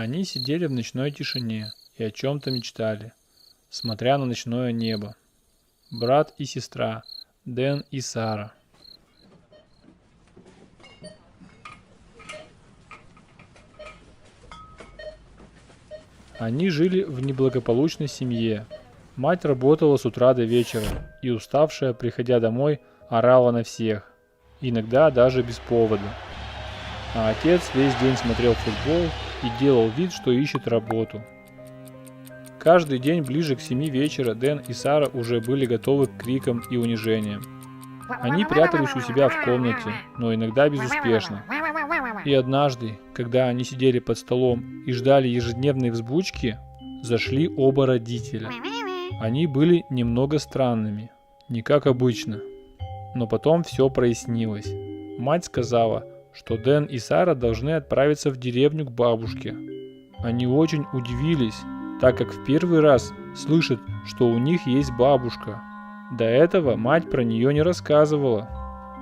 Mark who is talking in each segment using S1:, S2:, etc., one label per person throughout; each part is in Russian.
S1: Они сидели в ночной тишине и о чем-то мечтали, смотря на ночное небо. Брат и сестра, Дэн и Сара. Они жили в неблагополучной семье. Мать работала с утра до вечера и, уставшая, приходя домой, орала на всех, иногда даже без повода. А отец весь день смотрел футбол и делал вид, что ищет работу. Каждый день ближе к 7 вечера Дэн и Сара уже были готовы к крикам и унижениям. Они прятались у себя в комнате, но иногда безуспешно. И однажды, когда они сидели под столом и ждали ежедневной взбучки, зашли оба родителя. Они были немного странными, не как обычно. Но потом все прояснилось. Мать сказала, что Дэн и Сара должны отправиться в деревню к бабушке. Они очень удивились, так как в первый раз слышат, что у них есть бабушка. До этого мать про нее не рассказывала,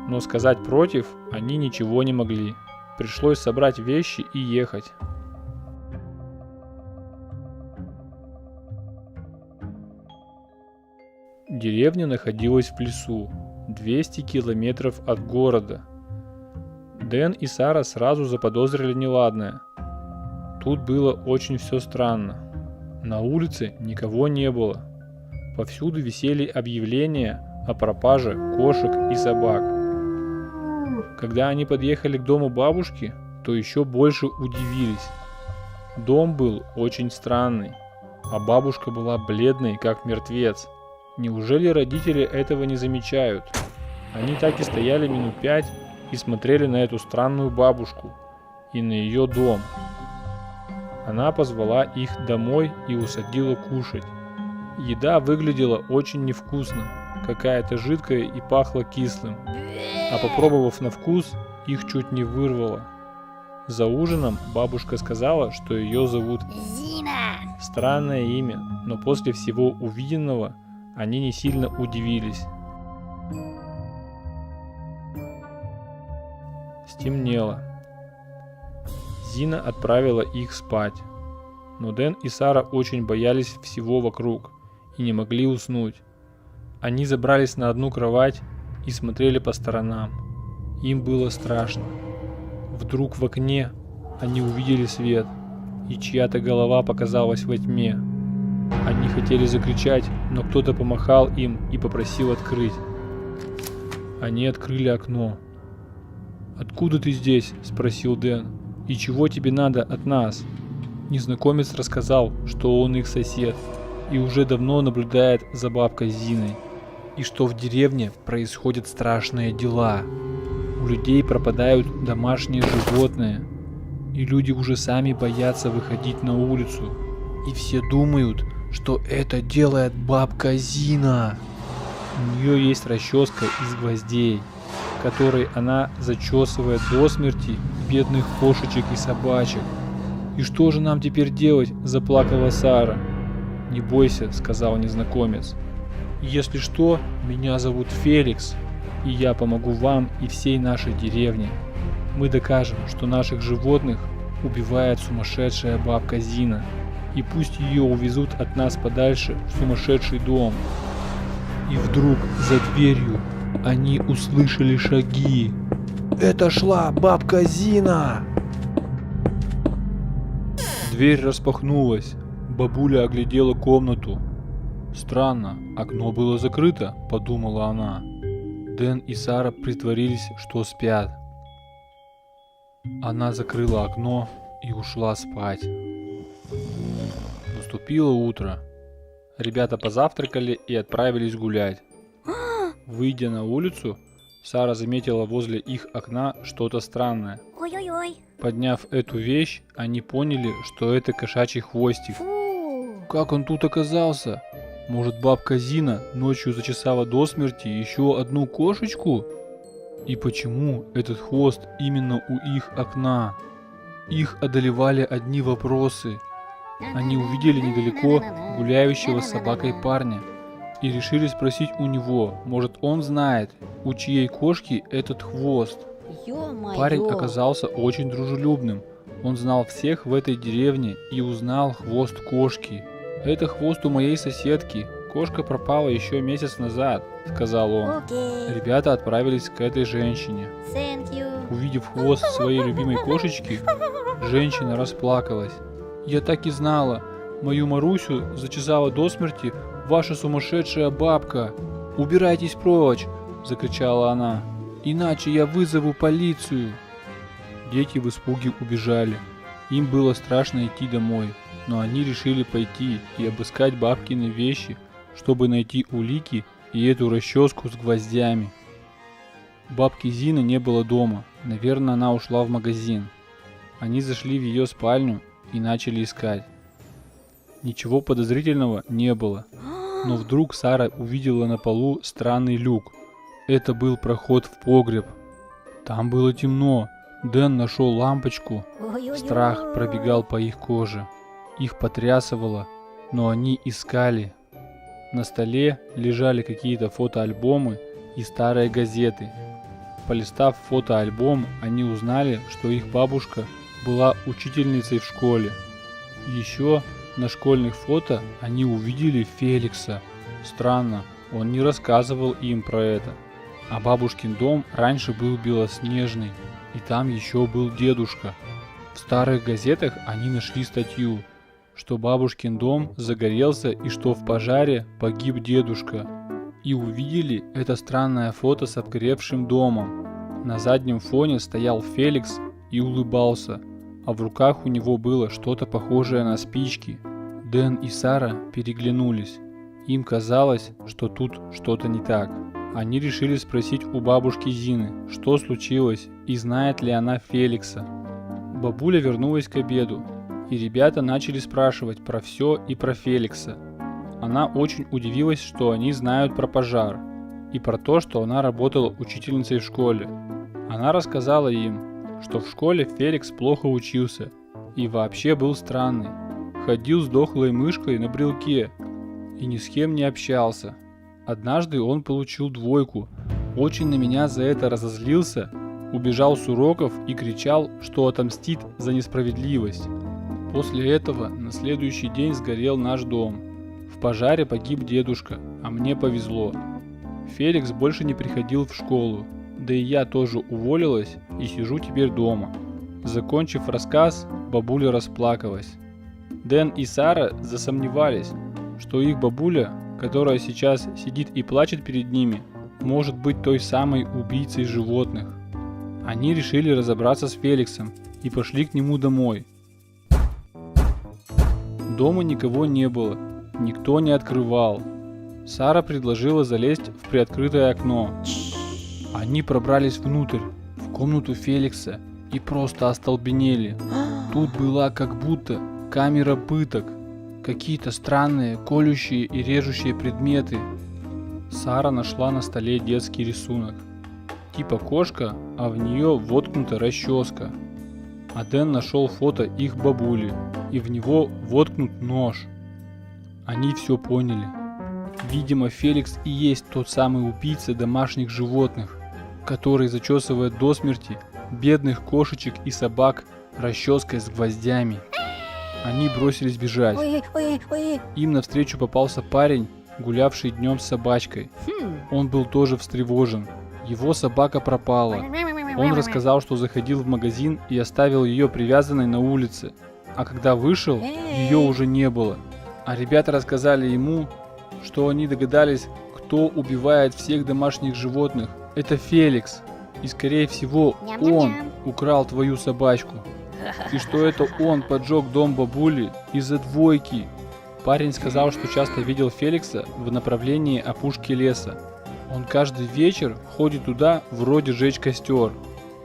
S1: но сказать против они ничего не могли. Пришлось собрать вещи и ехать. Деревня находилась в лесу, 200 километров от города. Дэн и Сара сразу заподозрили неладное. Тут было очень все странно. На улице никого не было. Повсюду висели объявления о пропаже кошек и собак. Когда они подъехали к дому бабушки, то еще больше удивились. Дом был очень странный, а бабушка была бледной, как мертвец. Неужели родители этого не замечают? Они так и стояли минут 5 и смотрели на эту странную бабушку и на ее дом. Она позвала их домой и усадила кушать. Еда выглядела очень невкусно, какая-то жидкая и пахла кислым. А попробовав на вкус, их чуть не вырвало. За ужином бабушка сказала, что ее зовут
S2: Зина.
S1: Странное имя, но после всего увиденного они не сильно удивились. Стемнело. Зина отправила их спать. Но Дэн и Сара очень боялись всего вокруг и не могли уснуть. Они забрались на одну кровать и смотрели по сторонам. Им было страшно. Вдруг в окне они увидели свет, и чья-то голова показалась во тьме. Они хотели закричать, но кто-то помахал им и попросил открыть. Они открыли окно. «Откуда ты здесь?» – спросил Дэн. «И чего тебе надо от нас?» Незнакомец рассказал, что он их сосед и уже давно наблюдает за бабкой Зиной, и что в деревне происходят страшные дела. У людей пропадают домашние животные, и люди уже сами боятся выходить на улицу. И все думают, что это делает бабка Зина. У нее есть расческа из гвоздей, которой она зачесывает до смерти бедных кошечек и собачек. «И что же нам теперь делать?» – заплакала Сара. «Не бойся», – сказал незнакомец. «Если что, меня зовут Феликс, и я помогу вам и всей нашей деревне. Мы докажем, что наших животных убивает сумасшедшая бабка Зина, и пусть ее увезут от нас подальше в сумасшедший дом». И вдруг за дверью они услышали шаги. «Это шла бабка Зина!» Дверь распахнулась. Бабуля оглядела комнату. «Странно, окно было закрыто», — подумала она. Дэн и Сара притворились, что спят. Она закрыла окно и ушла спать. Наступило утро. Ребята позавтракали и отправились гулять. Выйдя на улицу, Сара заметила возле их окна что-то странное.
S2: Ой-ой-ой.
S1: Подняв эту вещь, они поняли, что это кошачий хвостик.
S2: Фу.
S1: Как он тут оказался? Может, бабка Зина ночью зачесала до смерти еще одну кошечку? И почему этот хвост именно у их окна? Их одолевали одни вопросы. Они увидели недалеко гуляющего с собакой парня и решили спросить у него, может, он знает, у чьей кошки этот хвост.
S2: Ё-моё.
S1: Парень оказался очень дружелюбным. Он знал всех в этой деревне и узнал хвост кошки. «Это хвост у моей соседки. Кошка пропала еще месяц назад», — сказал он.
S2: Okay.
S1: Ребята отправились к этой женщине.
S2: Thank you.
S1: Увидев хвост своей любимой кошечки, женщина расплакалась. «Я так и знала. Мою Марусю зачесала до смерти ваша сумасшедшая бабка. Убирайтесь прочь!» — закричала она. «Иначе я вызову полицию!» Дети в испуге убежали. Им было страшно идти домой, но они решили пойти и обыскать бабкины вещи, чтобы найти улики и эту расческу с гвоздями. Бабки Зины не было дома, наверное, она ушла в магазин. Они зашли в ее спальню и начали искать. Ничего подозрительного не было, но вдруг Сара увидела на полу странный люк. Это был проход в погреб. Там было темно. Дэн нашел лампочку. Страх пробегал по их коже. Их потрясывало, но они искали. На столе лежали какие-то фотоальбомы и старые газеты. Полистав фотоальбом, они узнали, что их бабушка была учительницей в школе. Еще на школьных фото они увидели Феликса. Странно, он не рассказывал им про это. А бабушкин дом раньше был белоснежный, и там еще был дедушка. В старых газетах они нашли статью, что бабушкин дом загорелся и что в пожаре погиб дедушка. И увидели это странное фото с обгоревшим домом. На заднем фоне стоял Феликс и улыбался, а в руках у него было что-то похожее на спички. Дэн и Сара переглянулись. Им казалось, что тут что-то не так. Они решили спросить у бабушки Зины, что случилось и знает ли она Феликса. Бабуля вернулась к обеду, и ребята начали спрашивать про все и про Феликса. Она очень удивилась, что они знают про пожар и про то, что она работала учительницей в школе. Она рассказала им, что в школе Феликс плохо учился и вообще был странный. Ходил с дохлой мышкой на брелке и ни с кем не общался. Однажды он получил двойку, очень на меня за это разозлился, убежал с уроков и кричал, что отомстит за несправедливость. После этого на следующий день сгорел наш дом. В пожаре погиб дедушка, а мне повезло. Феликс больше не приходил в школу, да и я тоже уволилась и сижу теперь дома. Закончив рассказ, бабуля расплакалась. Дэн и Сара засомневались, что их бабуля, которая сейчас сидит и плачет перед ними, может быть той самой убийцей животных. Они решили разобраться с Феликсом и пошли к нему домой. Дома никого не было, никто не открывал. Сара предложила залезть в приоткрытое окно. Они пробрались внутрь, в комнату Феликса, и просто остолбенели. Тут была как будто камера пыток. Какие-то странные, колющие и режущие предметы. Сара нашла на столе детский рисунок. Типа кошка, а в нее воткнута расческа. А Дэн нашел фото их бабули, и в него воткнут нож. Они все поняли. Видимо, Феликс и есть тот самый убийца домашних животных, который зачесывает до смерти бедных кошечек и собак расческой с гвоздями. Они бросились бежать. Им навстречу попался парень, гулявший днем с собачкой. Он был тоже встревожен. Его собака пропала. Он рассказал, что заходил в магазин и оставил ее привязанной на улице. А когда вышел, ее уже не было. А ребята рассказали ему, что они догадались, кто убивает всех домашних животных. Это Феликс. И скорее всего, он украл твою собачку. И что это он поджег дом бабули из-за двойки. Парень сказал, что часто видел Феликса в направлении опушки леса. Он каждый вечер ходит туда вроде жечь костер.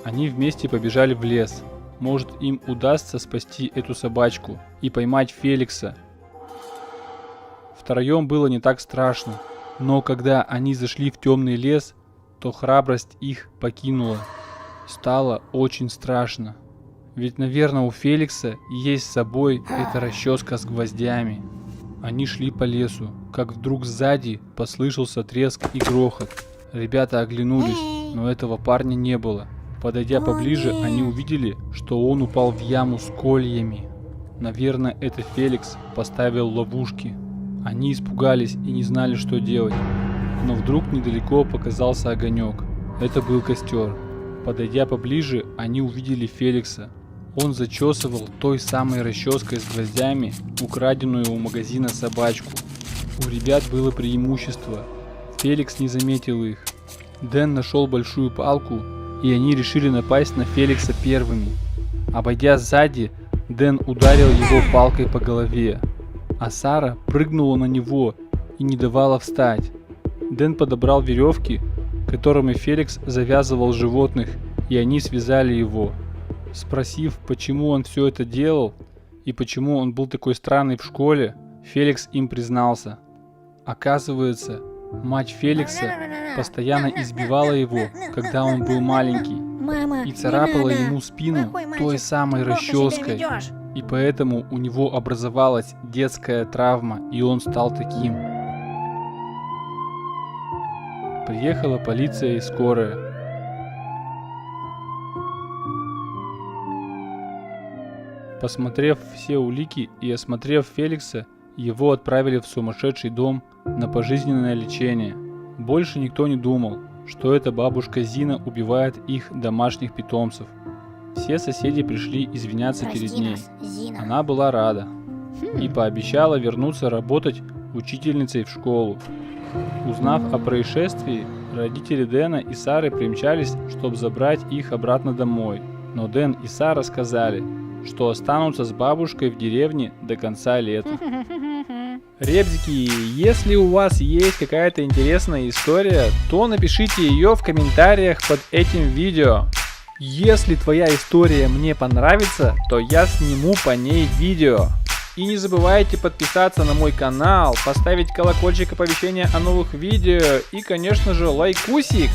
S1: Они вместе побежали в лес. Может, им удастся спасти эту собачку и поймать Феликса. Втроем было не так страшно, но когда они зашли в темный лес, то храбрость их покинула. Стало очень страшно. Ведь, наверное, у Феликса есть с собой эта расческа с гвоздями. Они шли по лесу, как вдруг сзади послышался треск и грохот. Ребята оглянулись, но этого парня не было. Подойдя поближе,
S2: нет.
S1: они увидели, что он упал в яму с кольями. Наверное, это Феликс поставил ловушки. Они испугались и не знали, что делать. Но вдруг недалеко показался огонек. Это был костер. Подойдя поближе, они увидели Феликса. Он зачесывал той самой расческой с гвоздями украденную у магазина собачку. У ребят было преимущество. Феликс не заметил их. Дэн нашел большую палку, и они решили напасть на Феликса первыми. Обойдя сзади, Дэн ударил его палкой по голове, а Сара прыгнула на него и не давала встать. Дэн подобрал веревки, которыми Феликс завязывал животных, и они связали его. Спросив, почему он все это делал и почему он был такой странный в школе, Феликс им признался. Оказывается, мать Феликса постоянно избивала его, когда он был маленький,
S2: Мама,
S1: и
S2: не
S1: царапала
S2: надо.
S1: ему спину
S2: Плохой
S1: той
S2: мальчик.
S1: самой
S2: Плохо себя
S1: расческой.
S2: ведешь.
S1: И поэтому у него образовалась детская травма, и он стал таким. Приехала полиция и скорая. Посмотрев все улики и осмотрев Феликса, его отправили в сумасшедший дом на пожизненное лечение. Больше никто не думал, что эта бабушка Зина убивает их домашних питомцев. Все соседи пришли извиняться
S2: Прости
S1: перед ней.
S2: нас, Зина.
S1: Она была рада и пообещала вернуться работать учительницей в школу. Узнав о происшествии, родители Дэна и Сары примчались, чтобы забрать их обратно домой. Но Дэн и Сара сказали, что останутся с бабушкой в деревне до конца лета. Ребзики, если у вас есть какая-то интересная история, то напишите ее в комментариях под этим видео. Если твоя история мне понравится, то я сниму по ней видео. И не забывайте подписаться на мой канал, поставить колокольчик оповещения о новых видео и, конечно же, лайкусик.